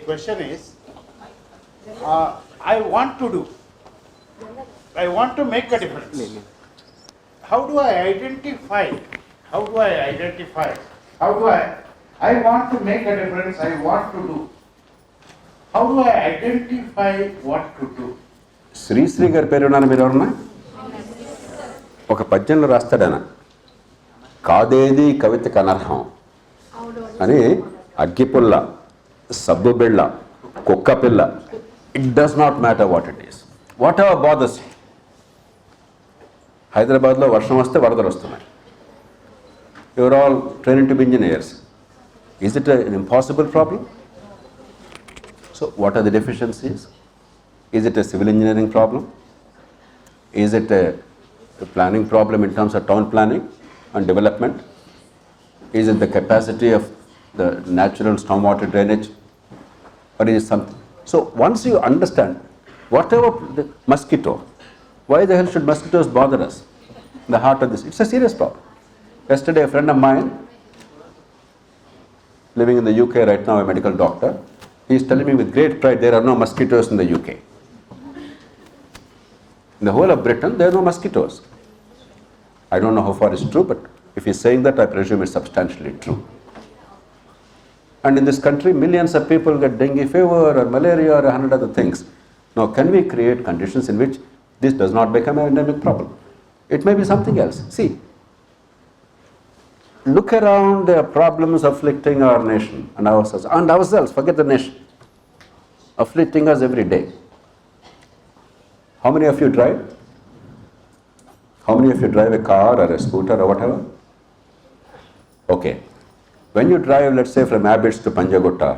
question is, I want to make a difference. How do I identify? I want to make a difference, I want to do. How do I identify what to do? Sri Sri గారి పేరు విన్నాను మీరు ఎవరన్నా? ఒక పద్యంలో రాస్తాడు ఆయన, కాదేది కవితకు అనర్హం అని, అగ్గిపుల్ల, సబ్బు బిళ్ళ, కుక్క పిల్ల, it does not matter what it is, what ever bothers. హైదరాబాద్లో వర్షం వస్తే వరదలు వస్తున్నాయి. Your all training to be engineers. Is it an impossible problem? So what are the deficiencies? Is it a civil engineering problem? Is it a planning problem in terms of town planning and development? Is it the capacity of the natural stormwater drainage? Or is it something? So once you understand, whatever the mosquito, why the hell should mosquitoes bother us? In the heart of this, it's a serious problem. Yesterday a friend of mine, living in the UK right now, a medical doctor, he is telling me with great pride, there are no mosquitoes in the UK. In the whole of Britain, there are no mosquitoes. I don't know how far it's true, but if he's saying that, I presume it's substantially true. And in this country, millions of people get dengue fever or malaria or 100 other things. Now, can we create conditions in which this does not become an endemic problem? It may be something else. See, look around the problems afflicting our nation and ourselves, forget the nation, afflicting us every day. How many of you drive? How many of you drive a car or a scooter or whatever? Okay. When you drive, let's say from Abbots to Panjagutta,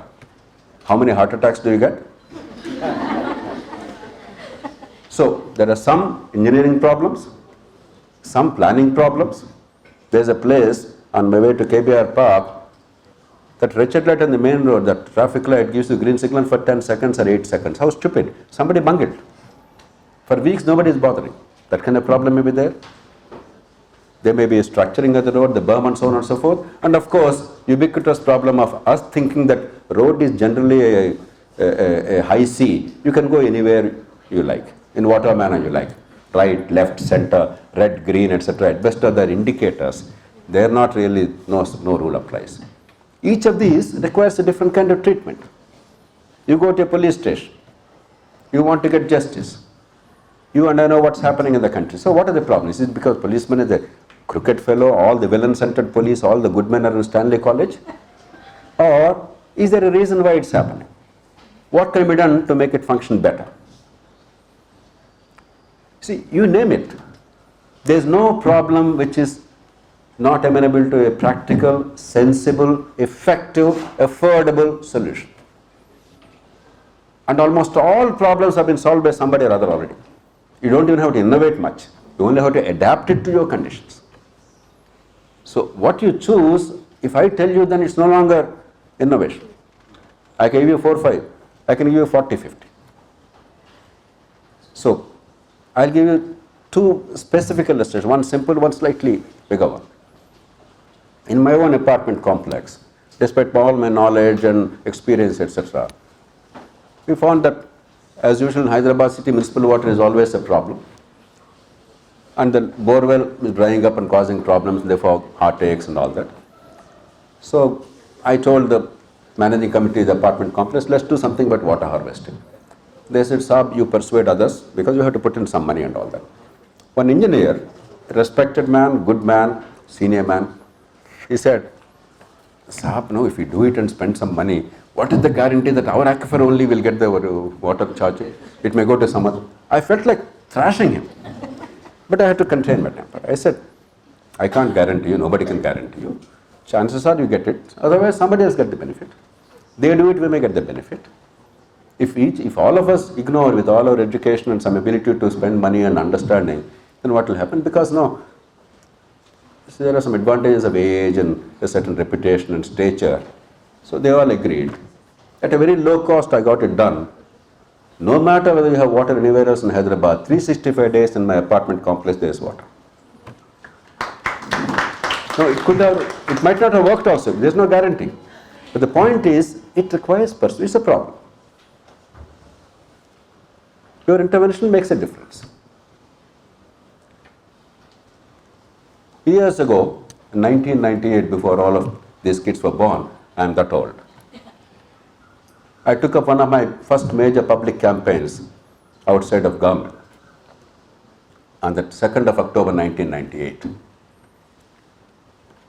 how many heart attacks do you get? So, there are some engineering problems, some planning problems. There's a place on my way to KBR Park, that wretched light on the main road, that traffic light gives you green signal for 10 seconds or 8 seconds. How stupid. Somebody bungled. For weeks, nobody is bothering. That kind of problem may be there. There may be a structuring of the road, the berm and so on and so forth. And of course, ubiquitous problem of us thinking that road is generally a high C. You can go anywhere you like, in whatever manner you like. Right, left, center, red, green, etc. At best are their indicators. They are not really, no rule applies. Each of these requires a different kind of treatment. You go to a police station. You want to get justice. You and I know what's happening in the country. So what are the problems? Is it because policeman is a crooked fellow, all the villain-centered police, all the good men are in Stanley College? Or is there a reason why it's happening? What can be done to make it function better? See, you name it. There's no problem which is not amenable to a practical, sensible, effective, affordable solution. And almost all problems have been solved by somebody or other already. You don't even have to innovate much. You only have to adapt it to your conditions. So what you choose, if I tell you, then it's no longer innovation. I can give you 4, 5. I can give you 40, 50. So I'll give you two specific illustrations, one simple, one slightly bigger one. In my own apartment complex, despite all my knowledge and experience, etc., we found that, as usual in Hyderabad city, municipal water is always a problem. And the borewell is drying up and causing problems, therefore heartaches and all that. So I told the managing committee of the apartment complex, let's do something about water harvesting. They said, Saab, you persuade others, because you have to put in some money and all that. One engineer, respected man, good man, senior man, he said, Saab, no, if we do it and spend some money, what is the guarantee that our aquifer only will get the water charge? It may go to some other. I felt like thrashing him. But I had to contain my temper. I said, I can't guarantee you, nobody can guarantee you. Chances are you get it, otherwise somebody else get the benefit. They do it, we may get the benefit. If all of us ignore with all our education and some ability to spend money and understanding, then what will happen? Because there are some advantages of age and a certain reputation and stature. So they all agreed. At a very low cost, I got it done. No matter whether you have water anywhere else in Hyderabad, 365 days in my apartment complex there is water. No, it might not have worked also. There is no guarantee. But the point is, it requires person. It's a problem. Your intervention makes a difference. Years ago, in 1998, before all of these kids were born, I am that old, I took up one of my first major public campaigns outside of government on the 2nd of October 1998.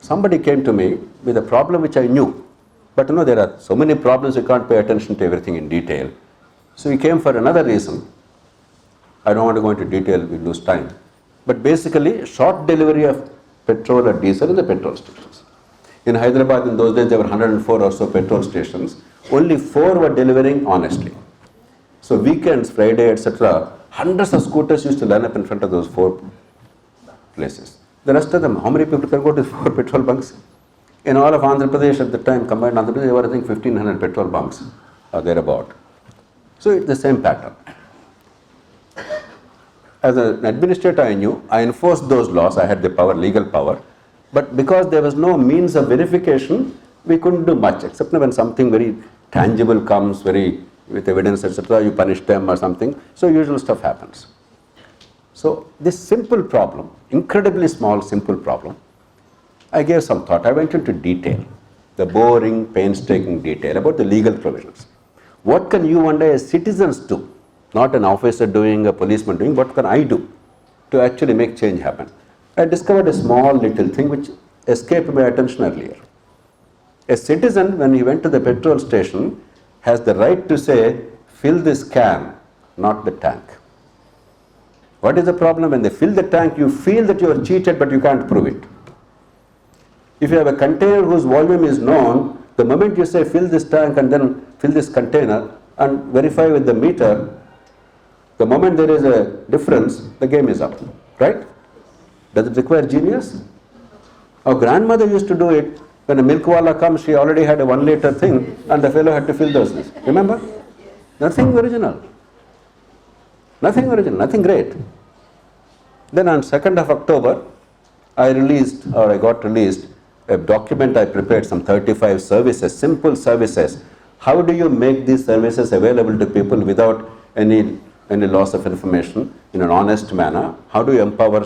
Somebody came to me with a problem which I knew, but there are so many problems you can't pay attention to everything in detail. So he came for another reason. I don't want to go into detail, we lose time. But basically, short delivery of petrol or diesel in the petrol stations. In Hyderabad, in those days, there were 104 or so petrol stations. Only 4 were delivering honestly. So weekends, Friday, etc., hundreds of scooters used to line up in front of those 4 places. The rest of them, how many people can go to 4 petrol bunks? In all of Andhra Pradesh at the time, combined Andhra Pradesh, there were I think 1500 petrol bunks or thereabout. So it's the same pattern. As an administrator, I knew, I enforced those laws, I had the power, legal power, but because there was no means of verification, we couldn't do much, except when something very tangible comes, with evidence, etc., you punish them or something, so usual stuff happens. So this simple problem, incredibly small, simple problem, I gave some thought. I went into detail, the boring, painstaking detail about the legal provisions. What can you and I as citizens do? Not an officer doing, a policeman doing, what can I do to actually make change happen? I discovered a small little thing which escaped my attention earlier. A citizen, when he went to the petrol station, has the right to say, fill this can, not the tank. What is the problem? When they fill the tank, you feel that you are cheated, but you can't prove it. If you have a container whose volume is known, the moment you say fill this tank and then fill this container and verify with the meter, the moment there is a difference, the game is up, right? Does it require genius? Our grandmother used to do it. When a milkwala comes, she already had a 1 liter thing and the fellow had to fill those things. Remember? Nothing original. Nothing original, nothing great. Then on 2nd of October, I got released a document I prepared, some 35 services, simple services. How do you make these services available to people without any loss of information in an honest manner? How do you empower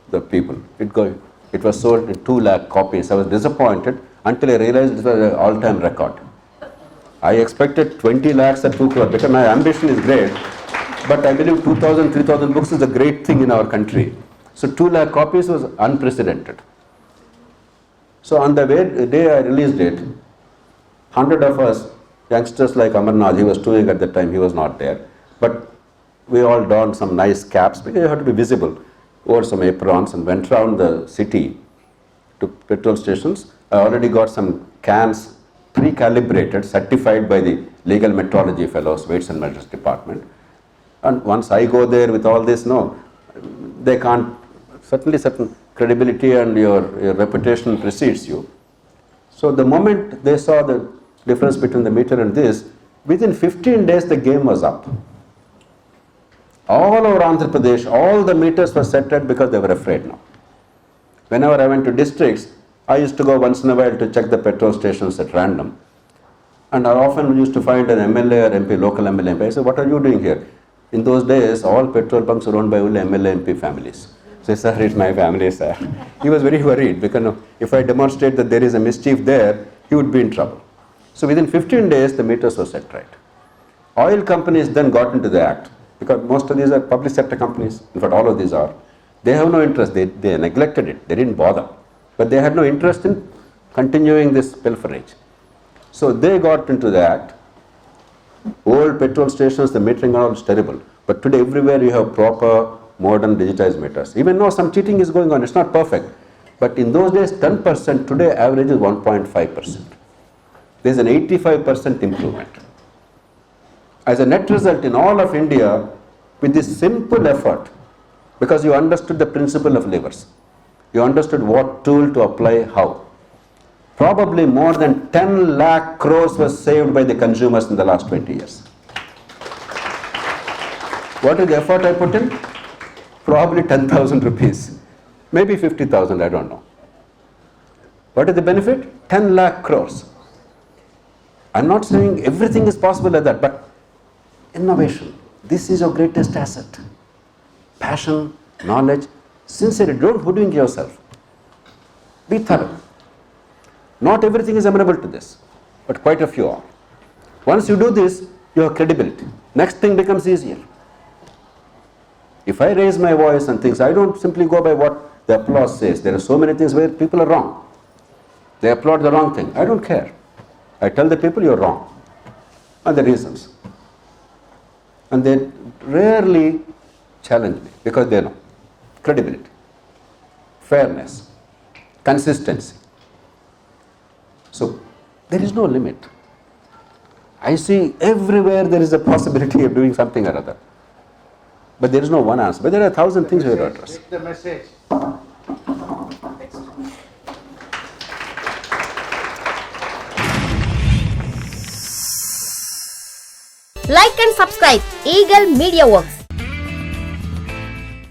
the people? It was sold in 2 lakh copies. I was disappointed until I realized it was an all-time record. I expected 20 lakhs at 2 crore because my ambition is great, but I believe 2,000, 3,000 books is a great thing in our country. So 2 lakh copies was unprecedented. So on the day I released it, 100 of us, youngsters like Amarnath, he was touring at the time, he was not there, but we all donned some nice caps because you have to be visible, wore some aprons and went around the city to petrol stations. I already got some cans pre-calibrated, certified by the legal metrology fellows, weights and measures department. And once I go there with all this, no, they can't, certainly certain credibility and your reputation precedes you. So the moment they saw the difference between the meter and this, within 15 days the game was up. All over Andhra Pradesh, all the meters were set at because they were afraid now. Whenever I went to districts, I used to go once in a while to check the petrol stations at random. And I often used to find an MLA or MP, local MLA MP. I said, what are you doing here? In those days, all petrol bunks were owned by only MLA MP families. So, sir, it's my family, sir. He was very worried because if I demonstrate that there is a mischief there, he would be in trouble. So within 15 days, the meters were set right. Oil companies then got into the act because most of these are public sector companies. In fact, all of these are. They have no interest. They neglected it. They didn't bother. But they had no interest in continuing this pilferage. So they got into the act. Old petrol stations, the metering all is terrible. But today everywhere you have proper, modern, digitized meters. Even though some cheating is going on, it's not perfect. But in those days, 10%, today average is 1.5%. There's an 85% improvement. As a net result, in all of India, with this simple effort, because you understood the principle of levers, you understood what tool to apply how. Probably more than 10 lakh crores was saved by the consumers in the last 20 years. What is the effort I put in? Probably 10,000 rupees, maybe 50,000, I don't know. What is the benefit? 10 lakh crores. I'm not saying everything is possible like that, but innovation, this is your greatest asset. Passion, knowledge, sincerity, don't hoodwink yourself. Be thorough. Not everything is amenable to this, but quite a few are. Once you do this, you have credibility. Next thing becomes easier. If I raise my voice and things, I don't simply go by what the applause says. There are so many things where people are wrong. They applaud the wrong thing. I don't care. I tell the people you're wrong. And the reasons. And they rarely challenge me because they know. Credibility, fairness, consistency. So there is no limit. I see everywhere there is a possibility of doing something or other. But there is no one answer. But there are 1,000 things we have to address. Take the message. Like and subscribe Eagle Media Works.